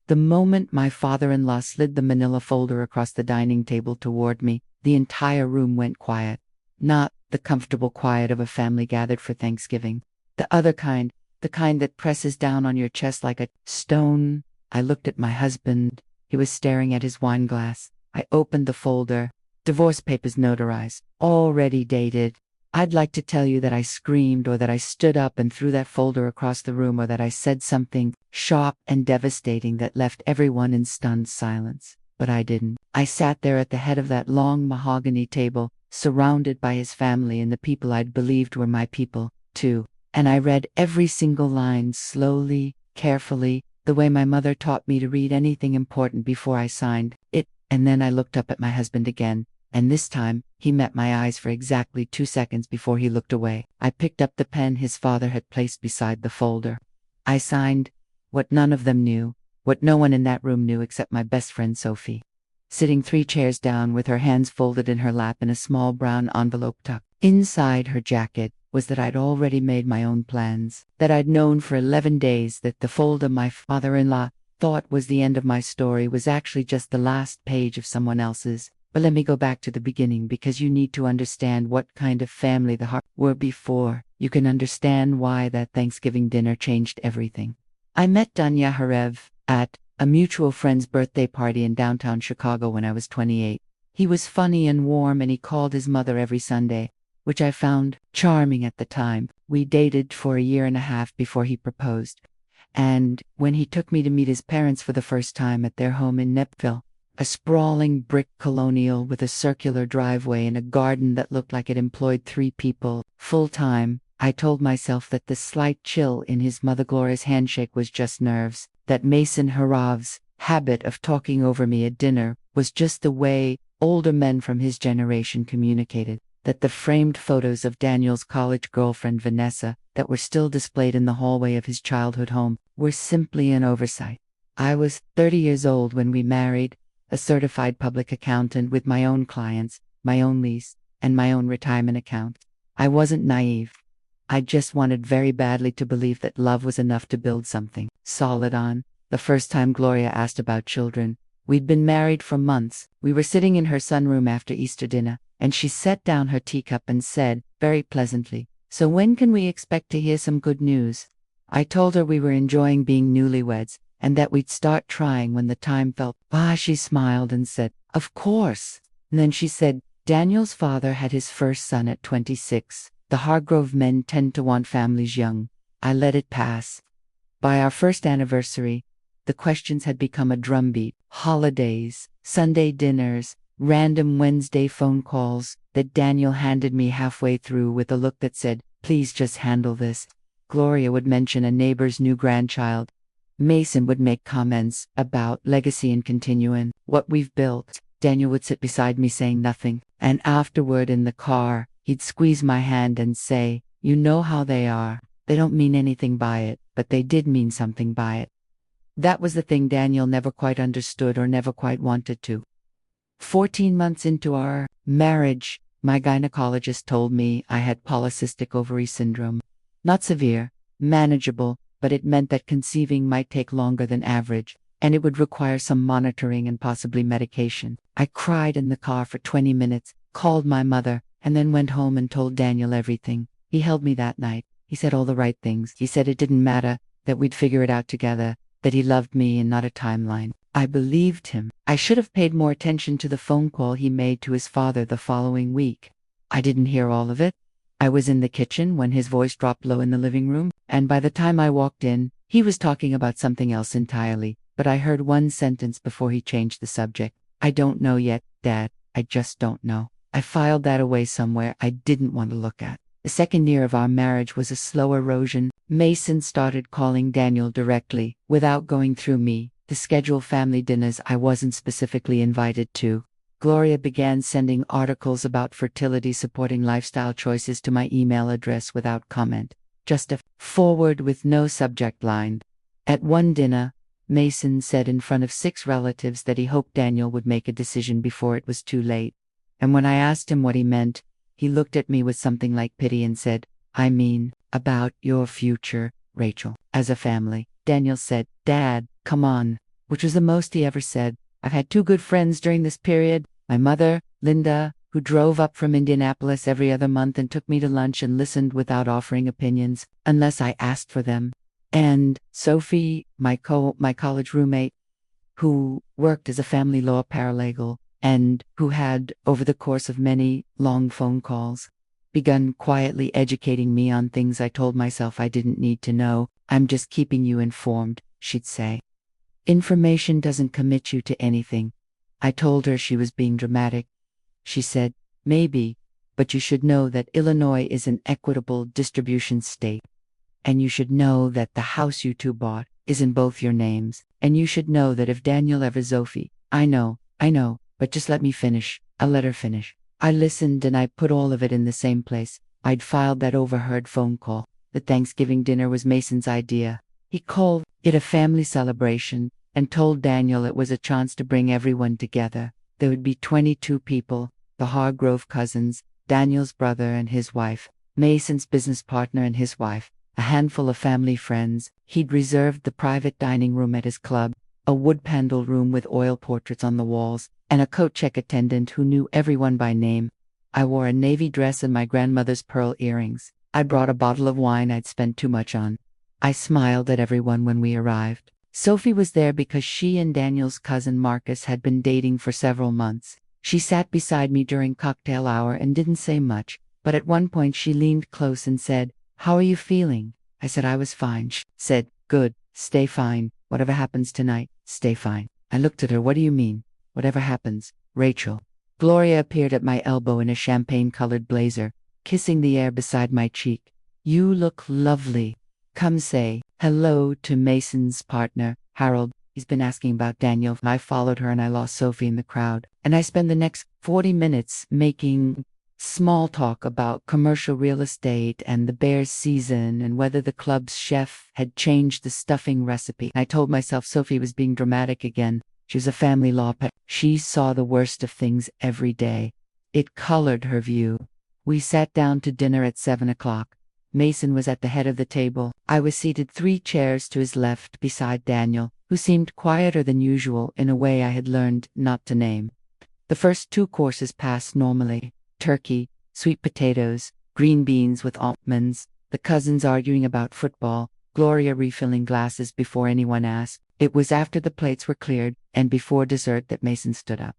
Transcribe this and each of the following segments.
The moment my father-in-law slid the manila folder across the dining table toward me, the entire room went quiet. Not the comfortable quiet of a family gathered for Thanksgiving. The other kind, the kind that presses down on your chest like a stone. I looked at my husband. He was staring at his wine glass. I opened the folder. Divorce papers notarized, already dated. I'd like to tell you that I screamed, or that I stood up and threw that folder across the room, or that I said something sharp and devastating that left everyone in stunned silence. But I didn't. I sat there at the head of that long mahogany table, surrounded by his family and the people I'd believed were my people, too. And I read every single line slowly, carefully, the way my mother taught me to read anything important before I signed it. And then I looked up at my husband again. And this time, he met my eyes for exactly 2 seconds before he looked away. I picked up the pen his father had placed beside the folder. I signed what none of them knew, what no one in that room knew except my best friend Sophie, sitting 3 chairs down with her hands folded in her lap in a small brown envelope tucked inside her jacket, was that I'd already made my own plans, that I'd known for 11 days that the folder my father-in-law thought was the end of my story was actually just the last page of someone else's. But let me go back to the beginning, because you need to understand what kind of family the Hart were before you can understand why that Thanksgiving dinner changed everything. I met Danya Harev at a mutual friend's birthday party in downtown Chicago when I was 28. He was funny and warm, and he called his mother every Sunday, which I found charming at the time. We dated for a year and a half before he proposed. And when he took me to meet his parents for the first time at their home in Nepville, a sprawling brick colonial with a circular driveway and a garden that looked like it employed 3 people full-time, I told myself that the slight chill in his Mother Gloria's handshake was just nerves, that Mason Harav's habit of talking over me at dinner was just the way older men from his generation communicated, that the framed photos of Daniel's college girlfriend Vanessa that were still displayed in the hallway of his childhood home were simply an oversight. I was 30 years old when we married, a certified public accountant with my own clients, my own lease, and my own retirement account. I wasn't naive. I just wanted very badly to believe that love was enough to build something solid on. The first time Gloria asked about children, we'd been married for months. We were sitting in her sunroom after Easter dinner, and she set down her teacup and said, very pleasantly, "So when can we expect to hear some good news?" I told her we were enjoying being newlyweds, and that we'd start trying when the time felt. She smiled and said, "Of course." And then she said, "Daniel's father had his first son at 26. The Hargrove men tend to want families young." I let it pass. By our first anniversary, the questions had become a drumbeat. Holidays, Sunday dinners, random Wednesday phone calls that Daniel handed me halfway through with a look that said, "Please just handle this." Gloria would mention a neighbor's new grandchild. Mason would make comments about legacy and continuing what we've built. Daniel would sit beside me saying nothing, and afterward in the car, he'd squeeze my hand and say, "You know how they are. They don't mean anything by it, but they did mean something by it." That was the thing Daniel never quite understood or never quite wanted to. 14 months into our marriage, my gynecologist told me I had polycystic ovary syndrome. Not severe, manageable, but it meant that conceiving might take longer than average, and it would require some monitoring and possibly medication. I cried in the car for 20 minutes, called my mother, and then went home and told Daniel everything. He held me that night. He said all the right things. He said it didn't matter, that we'd figure it out together, that he loved me and not a timeline. I believed him. I should have paid more attention to the phone call he made to his father the following week. I didn't hear all of it. I was in the kitchen when his voice dropped low in the living room, and by the time I walked in, he was talking about something else entirely, but I heard one sentence before he changed the subject. "I don't know yet, Dad. I just don't know." I filed that away somewhere I didn't want to look at. The second year of our marriage was a slow erosion. Mason started calling Daniel directly, without going through me, to schedule family dinners I wasn't specifically invited to. Gloria began sending articles about fertility supporting lifestyle choices to my email address without comment. Just a forward with no subject line. At one dinner, Mason said in front of 6 relatives that he hoped Daniel would make a decision before it was too late. And when I asked him what he meant, he looked at me with something like pity and said, "I mean, about your future, Rachel, as a family." Daniel said, "Dad, come on. which was the most he ever said. I've had two good friends during this period. My mother, Linda, who drove up from Indianapolis every other month and took me to lunch and listened without offering opinions, unless I asked for them. And Sophie, my college roommate, who worked as a family law paralegal, and who had, over the course of many long phone calls, begun quietly educating me on things I told myself I didn't need to know. I'm just keeping you informed, she'd say. Information doesn't commit you to anything. I told her she was being dramatic. She said, maybe, but you should know that Illinois is an equitable distribution state. And you should know that the house you two bought is in both your names. And you should know that if Daniel ever Sophie, I know, but just let me finish. I'll let her finish. I listened and I put all of it in the same place. I'd filed that overheard phone call. The Thanksgiving dinner was Mason's idea. He called it a family celebration and told Daniel it was a chance to bring everyone together. There would be 22 people, the Hargrove cousins, Daniel's brother and his wife, Mason's business partner and his wife, a handful of family friends. He'd reserved the private dining room at his club, a wood-paneled room with oil portraits on the walls, and a coat check attendant who knew everyone by name. I wore a navy dress and my grandmother's pearl earrings. I brought a bottle of wine I'd spent too much on. I smiled at everyone when we arrived. Sophie was there because she and Daniel's cousin Marcus had been dating for several months. She sat beside me during cocktail hour and didn't say much, but at one point she leaned close and said, "How are you feeling?" I said I was fine. She said, "Good, stay fine. Whatever happens tonight, stay fine." I looked at her. "What do you mean? Whatever happens, Rachel?" Gloria appeared at my elbow in a champagne-colored blazer, kissing the air beside my cheek. "You look lovely. Come say hello to Mason's partner, Harold. He's been asking about Daniel." I followed her and I lost Sophie in the crowd. And I spent the next 40 minutes making small talk about commercial real estate and the Bears season and whether the club's chef had changed the stuffing recipe. I told myself Sophie was being dramatic again. She was a family law pet. She saw the worst of things every day. It colored her view. We sat down to dinner at 7 o'clock. Mason was at the head of the table. I was seated 3 chairs to his left beside Daniel, who seemed quieter than usual in a way I had learned not to name. The first 2 courses passed normally. Turkey, sweet potatoes, green beans with almonds, the cousins arguing about football, Gloria refilling glasses before anyone asked. It was after the plates were cleared and before dessert that Mason stood up.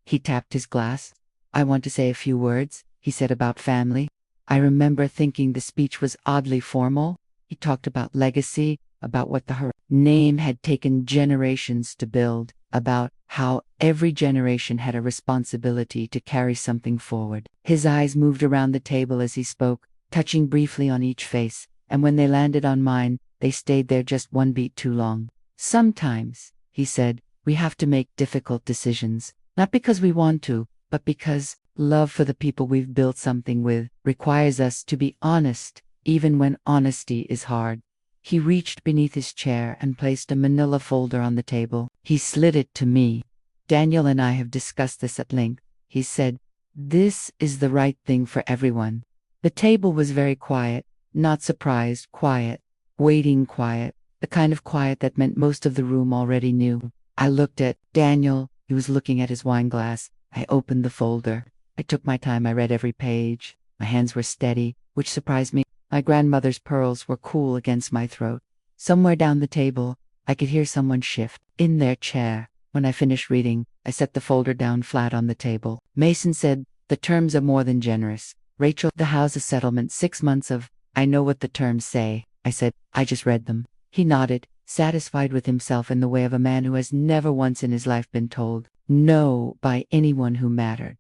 He tapped his glass. "I want to say a few words," he said, "about family." I remember thinking the speech was oddly formal. He talked about legacy, about what her name had taken generations to build, about how every generation had a responsibility to carry something forward. His eyes moved around the table as he spoke, touching briefly on each face, and when they landed on mine, they stayed there just 1 beat too long. "Sometimes," he said, "we have to make difficult decisions, not because we want to, but because love for the people we've built something with requires us to be honest, even when honesty is hard." He reached beneath his chair and placed a manila folder on the table. He slid it to me. "Daniel and I have discussed this at length," he said. "This is the right thing for everyone." The table was very quiet, not surprised, quiet, waiting quiet, the kind of quiet that meant most of the room already knew. I looked at Daniel. He was looking at his wine glass. I opened the folder. I took my time. I read every page. My hands were steady, which surprised me. My grandmother's pearls were cool against my throat. Somewhere down the table, I could hear someone shift in their chair. When I finished reading, I set the folder down flat on the table. Mason said, "The terms are more than generous. Rachel, the house settlement, 6 months of..." "I know what the terms say," I said. "I just read them." He nodded, satisfied with himself in the way of a man who has never once in his life been told no by anyone who mattered.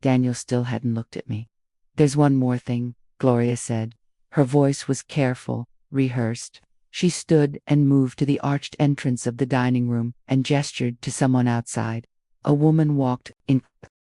Daniel still hadn't looked at me. "There's one more thing," Gloria said. Her voice was careful, rehearsed. She stood and moved to the arched entrance of the dining room and gestured to someone outside. A woman walked in.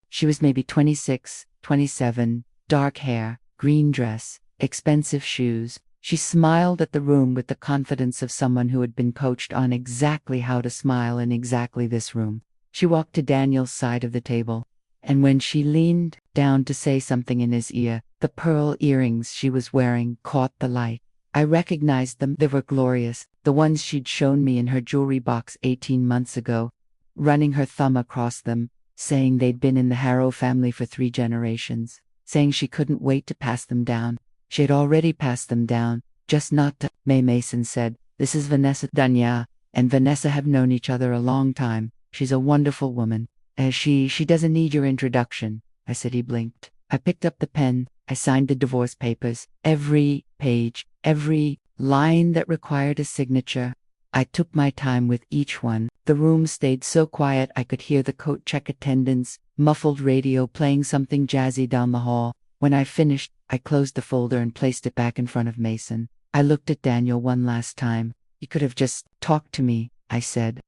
She was maybe 26, 27, dark hair, green dress, expensive shoes. She smiled at the room with the confidence of someone who had been coached on exactly how to smile in exactly this room. She walked to Daniel's side of the table, and when she leaned down to say something in his ear, the pearl earrings she was wearing caught the light. I recognized them. They were Gloria's, the ones she'd shown me in her jewelry box 18 months ago, running her thumb across them, saying they'd been in the Harrow family for 3 generations, saying she couldn't wait to pass them down. She had already passed them down, just not to. May Mason said, "This is Vanessa Dunya, and Vanessa have known each other a long time. She's a wonderful woman. She doesn't need your introduction." I said. He blinked. I picked up the pen. I signed the divorce papers, every page, every line that required a signature. I took my time with each one. The room stayed so quiet I could hear the coat check attendants, muffled radio playing something jazzy down the hall. When I finished, I closed the folder and placed it back in front of Mason. I looked at Daniel one last time. "You could have just talked to me," I said.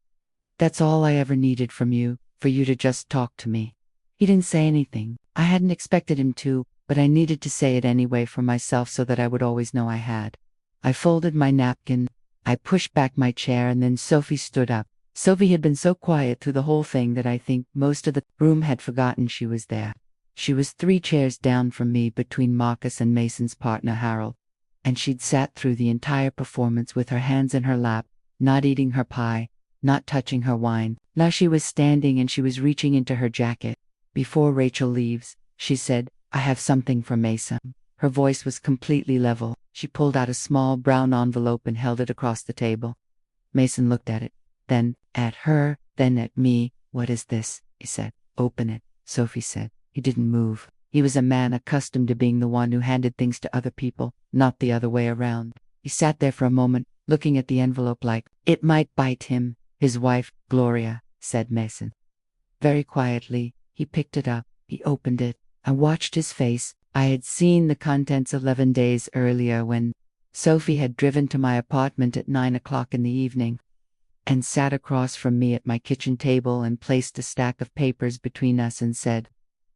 "That's all I ever needed from you, for you to just talk to me." He didn't say anything. I hadn't expected him to, but I needed to say it anyway for myself so that I would always know I had. I folded my napkin. I pushed back my chair, and then Sophie stood up. Sophie had been so quiet through the whole thing that I think most of the room had forgotten she was there. She was 3 chairs down from me between Marcus and Mason's partner Harold, and she'd sat through the entire performance with her hands in her lap, not eating her pie, not touching her wine. Now she was standing and she was reaching into her jacket. "Before Rachel leaves," she said, "I have something for Mason." Her voice was completely level. She pulled out a small brown envelope and held it across the table. Mason looked at it, then at her, then at me. "What is this?" he said. "Open it," Sophie said. He didn't move. He was a man accustomed to being the one who handed things to other people, not the other way around. He sat there for a moment, looking at the envelope like it might bite him. "His wife, Gloria," said Mason. Very quietly, he picked it up. He opened it. I watched his face. I had seen the contents 11 days earlier when Sophie had driven to my apartment at 9 o'clock in the evening and sat across from me at my kitchen table and placed a stack of papers between us and said,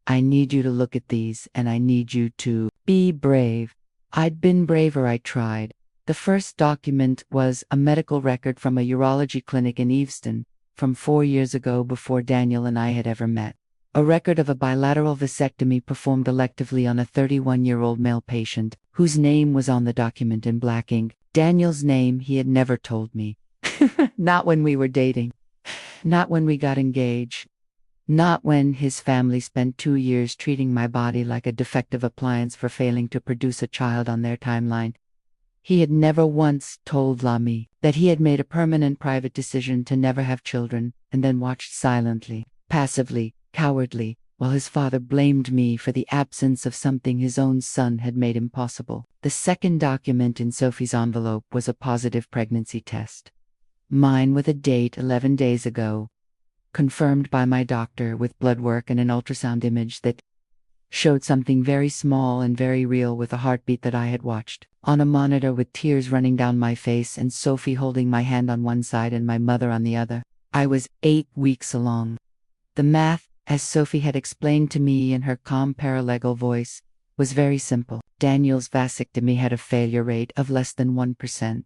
"I need you to look at these, and I need you to be brave." I'd been braver. I tried. The first document was a medical record from a urology clinic in Eveston from 4 years ago, before Daniel and I had ever met. A record of a bilateral vasectomy performed electively on a 31-year-old male patient, whose name was on the document in black ink. Daniel's name he had never told me. Not when we were dating. Not when we got engaged. Not when his family spent 2 years treating my body like a defective appliance for failing to produce a child on their timeline. He had never once told Lamy that he had made a permanent private decision to never have children, and then watched silently, passively, cowardly, while his father blamed me for the absence of something his own son had made impossible. The second document in Sophie's envelope was a positive pregnancy test. Mine with a date 11 days ago, confirmed by my doctor with blood work and an ultrasound image that showed something very small and very real, with a heartbeat that I had watched on a monitor, with tears running down my face and Sophie holding my hand on one side and my mother on the other. I was 8 weeks along. The math, as Sophie had explained to me in her calm paralegal voice, was very simple. Daniel's vasectomy had a failure rate of less than 1%.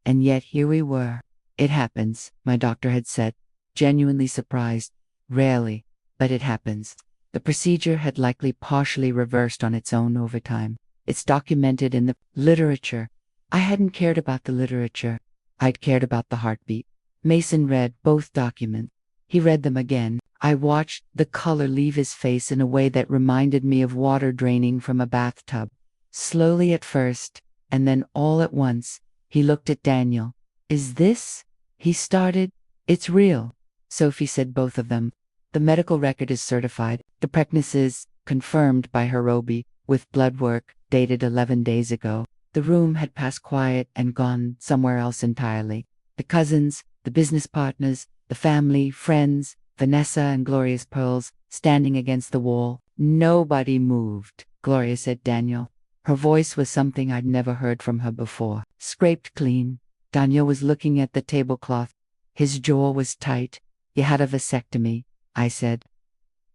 And yet here we were. "It happens," my doctor had said, genuinely surprised. "Rarely, but it happens." The procedure had likely partially reversed on its own over time. It's documented in the literature. I hadn't cared about the literature. I'd cared about the heartbeat. Mason read both documents. He read them again. I watched the color leave his face in a way that reminded me of water draining from a bathtub. Slowly at first, and then all at once, he looked at Daniel. "Is this?" he started. "It's real," Sophie said. "Both of them. The medical record is certified. The pregnancy is confirmed by Hirobi, with blood work, dated 11 days ago." The room had passed quiet and gone somewhere else entirely. The cousins, the business partners, the family, friends, Vanessa and Gloria's pearls, standing against the wall. Nobody moved. "Gloria," said Daniel. Her voice was something I'd never heard from her before. "Scraped clean." Daniel was looking at the tablecloth. His jaw was tight. "You had a vasectomy," I said.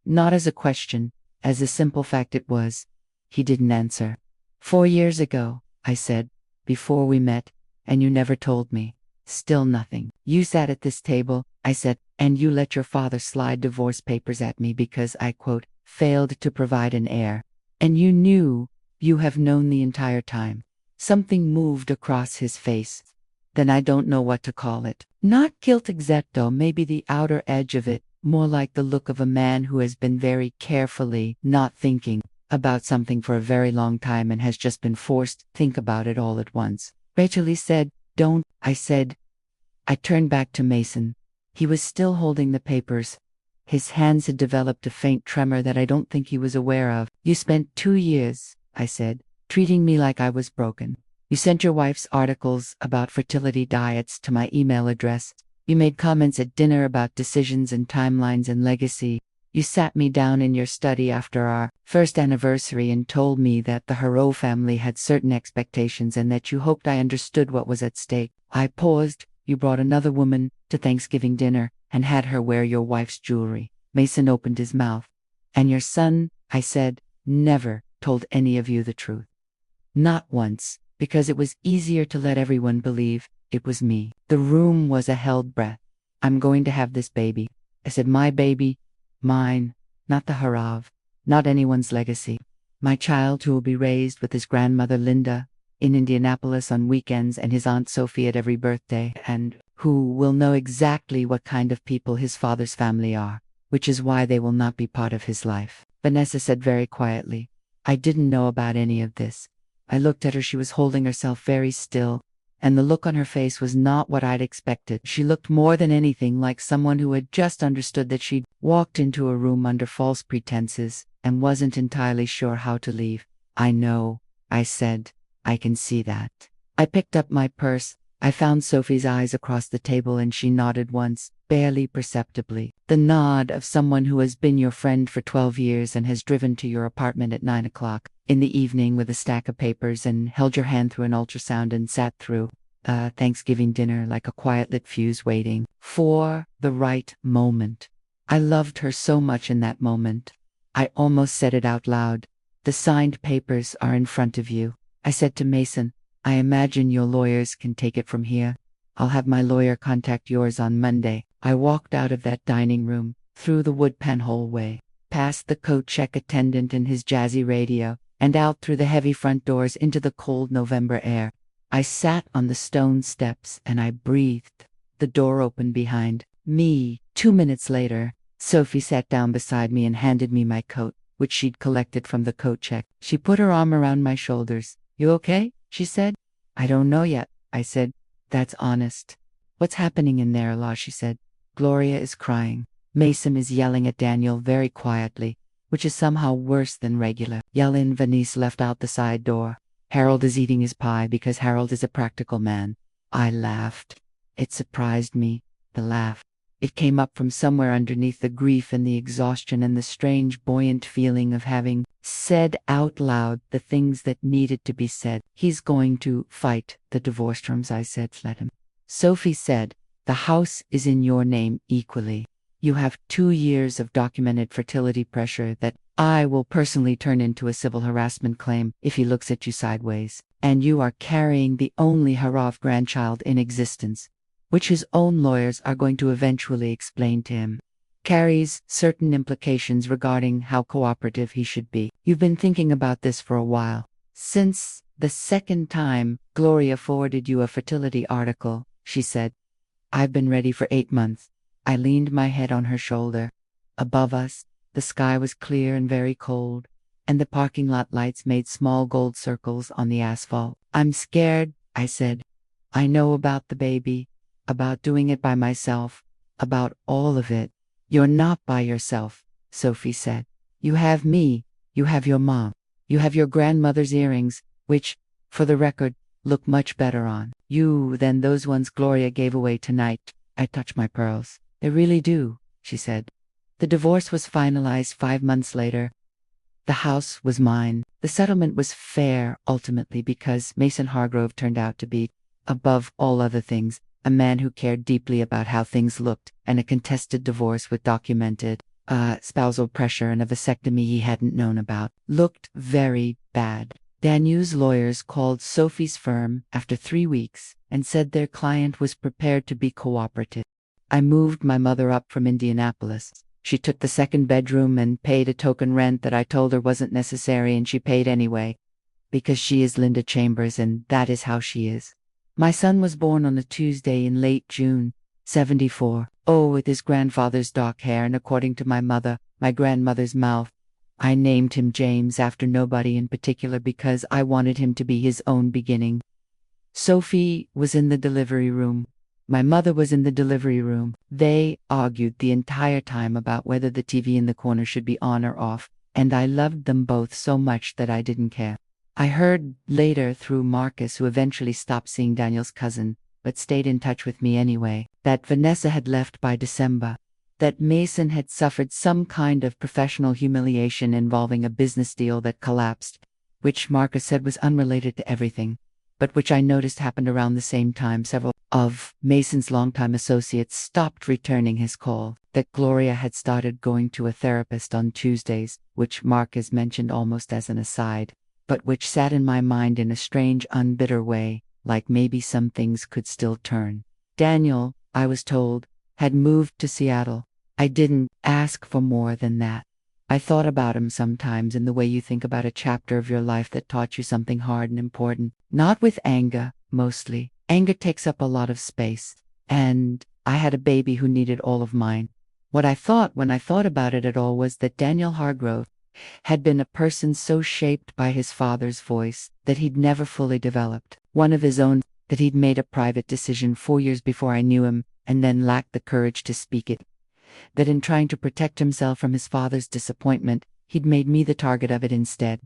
Not as a question, as a simple fact it was. He didn't answer. 4 years ago," I said, "before we met, and you never told me." Still nothing. "You sat at this table," I said, "and you let your father slide divorce papers at me because I, quote, failed to provide an heir. And you knew, you have known the entire time, Something moved across his face. Then I don't know what to call it. Not guilt exacto, maybe the outer edge of it, more like the look of a man who has been very carefully not thinking about something for a very long time and has just been forced to think about it all at once. Rachel, he said, "Don't," I said. I turned back to Mason. He was still holding the papers. His hands had developed a faint tremor that I don't think he was aware of. "You spent 2 years," I said, "treating me like I was broken. You sent your wife's articles about fertility diets to my email address. You made comments at dinner about decisions and timelines and legacy. You sat me down in your study after our first anniversary and told me that the Hero family had certain expectations and that you hoped I understood what was at stake. I paused. You brought another woman to Thanksgiving dinner and had her wear your wife's jewelry." Mason opened his mouth. "And your son," I said, "never told any of you the truth. Not once, because it was easier to let everyone believe it was me." The room was a held breath. "I'm going to have this baby." I said, "My baby, mine, not the Harav, not anyone's legacy. My child who will be raised with his grandmother Linda in Indianapolis on weekends and his Aunt Sophie at every birthday, and who will know exactly what kind of people his father's family are, which is why they will not be part of his life." Vanessa said very quietly, "I didn't know about any of this." I looked at her. She was holding herself very still, and the look on her face was not what I'd expected. She looked more than anything like someone who had just understood that she'd walked into a room under false pretenses and wasn't entirely sure how to leave. "I know," I said. "I can see that." I picked up my purse. I found Sophie's eyes across the table and she nodded once, barely perceptibly. The nod of someone who has been your friend for 12 years and has driven to your apartment at 9 o'clock in the evening with a stack of papers and held your hand through an ultrasound and sat through a Thanksgiving dinner like a quiet lit fuse waiting for the right moment. I loved her so much in that moment. I almost said it out loud. "The signed papers are in front of you." I said to Mason, "I imagine your lawyers can take it from here. I'll have my lawyer contact yours on Monday." I walked out of that dining room, through the wood pan hallway, past the coat check attendant and his jazzy radio, and out through the heavy front doors into the cold November air. I sat on the stone steps and I breathed. The door opened behind me. 2 minutes later, Sophie sat down beside me and handed me my coat, which she'd collected from the coat check. She put her arm around my shoulders. "You okay?" she said. "I don't know yet," I said. "That's honest." "What's happening in there, Allah?" she said. "Gloria is crying. Mason is yelling at Daniel very quietly, which is somehow worse than regular. Yellin Venice left out the side door. Harold is eating his pie because Harold is a practical man." I laughed. It surprised me, the laugh. It came up from somewhere underneath the grief and the exhaustion and the strange buoyant feeling of having said out loud the things that needed to be said. "He's going to fight the divorce terms," I said. "Let him." Sophie said, "The house is in your name equally. You have 2 years of documented fertility pressure that I will personally turn into a civil harassment claim if he looks at you sideways. And you are carrying the only Harav grandchild in existence, which his own lawyers are going to eventually explain to him. Carries certain implications regarding how cooperative he should be. You've been thinking about this for a while. Since the second time Gloria forwarded you a fertility article," she said. "I've been ready for 8 months." I leaned my head on her shoulder. Above us, the sky was clear and very cold, and the parking lot lights made small gold circles on the asphalt. "I'm scared," I said. "I know about the baby, about doing it by myself, about all of it." "You're not by yourself," Sophie said. "You have me, you have your mom, you have your grandmother's earrings, which, for the record, look much better on you than those ones Gloria gave away tonight." I touched my pearls. "They really do," she said. The divorce was finalized 5 months later. The house was mine. The settlement was fair, ultimately, because Mason Hargrove turned out to be, above all other things, a man who cared deeply about how things looked, and a contested divorce with documented spousal pressure and a vasectomy he hadn't known about looked very bad. Danu's lawyers called Sophie's firm after 3 weeks and said their client was prepared to be cooperative. I moved my mother up from Indianapolis. She took the second bedroom and paid a token rent that I told her wasn't necessary, and she paid anyway. because she is Linda Chambers and that is how she is. My son was born on a Tuesday in late June, 74. Oh, with his grandfather's dark hair and according to my mother, my grandmother's mouth. I named him James after nobody in particular because I wanted him to be his own beginning. Sophie was in the delivery room. My mother was in the delivery room. They argued the entire time about whether the TV in the corner should be on or off, and I loved them both so much that I didn't care. I heard later through Marcus, who eventually stopped seeing Daniel's cousin, but stayed in touch with me anyway, that Vanessa had left by December, that Mason had suffered some kind of professional humiliation involving a business deal that collapsed, which Marcus said was unrelated to everything, but which I noticed happened around the same time. Several of Mason's longtime associates stopped returning his call, that Gloria had started going to a therapist on Tuesdays, which Marcus mentioned almost as an aside, but which sat in my mind in a strange, unbitter way, like maybe some things could still turn. Daniel, I was told, had moved to Seattle. I didn't ask for more than that. I thought about him sometimes in the way you think about a chapter of your life that taught you something hard and important. Not with anger, mostly. Anger takes up a lot of space. And I had a baby who needed all of mine. What I thought when I thought about it at all was that Daniel Hargrove had been a person so shaped by his father's voice that he'd never fully developed. One of his own, that he'd made a private decision 4 years before I knew him and then lacked the courage to speak it. That in trying to protect himself from his father's disappointment, he'd made me the target of it instead.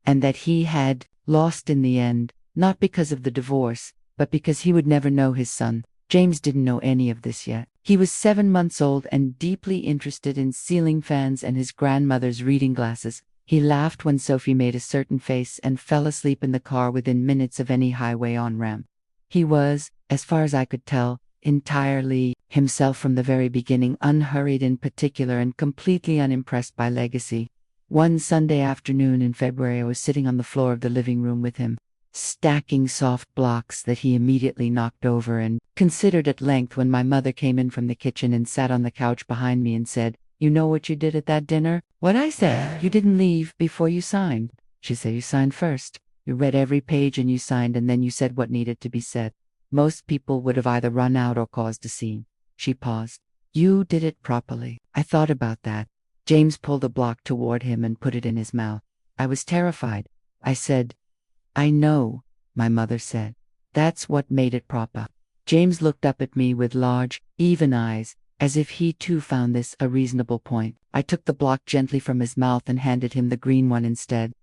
And that he had lost in the end, not because of the divorce, but because he would never know his son. James didn't know any of this yet. He was 7 months old and deeply interested in ceiling fans and his grandmother's reading glasses. He laughed when Sophie made a certain face and fell asleep in the car within minutes of any highway on-ramp. He was, as far as I could tell, entirely himself from the very beginning, unhurried in particular and completely unimpressed by legacy. One Sunday afternoon in February, I was sitting on the floor of the living room with him, stacking soft blocks that he immediately knocked over, and considered at length when my mother came in from the kitchen and sat on the couch behind me and said, "You know what you did at that dinner?" "What?" I said. "You didn't leave before you signed." She said, "You signed first. You read every page and you signed, and then you said what needed to be said. Most people would have either run out or caused a scene." She paused. "You did it properly." I thought about that. James pulled a block toward him and put it in his mouth. I was terrified. I said, "I know," my mother said. "That's what made it proper." James looked up at me with large, even eyes, as if he too found this a reasonable point. I took the block gently from his mouth and handed him the green one instead,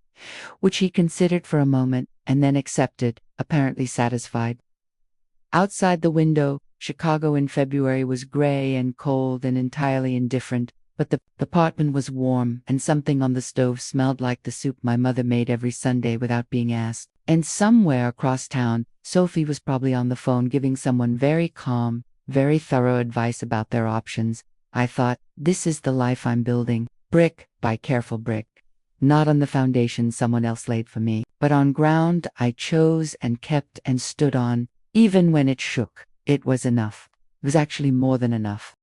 which he considered for a moment and then accepted, apparently satisfied. Outside the window, Chicago in February was gray and cold and entirely indifferent, but the apartment was warm, and something on the stove smelled like the soup my mother made every Sunday without being asked. And somewhere across town, Sophie was probably on the phone giving someone very calm, very thorough advice about their options. I thought, this is the life I'm building, brick by careful brick. Not on the foundation someone else laid for me, but on ground I chose and kept and stood on. Even when it shook, it was enough. It was actually more than enough.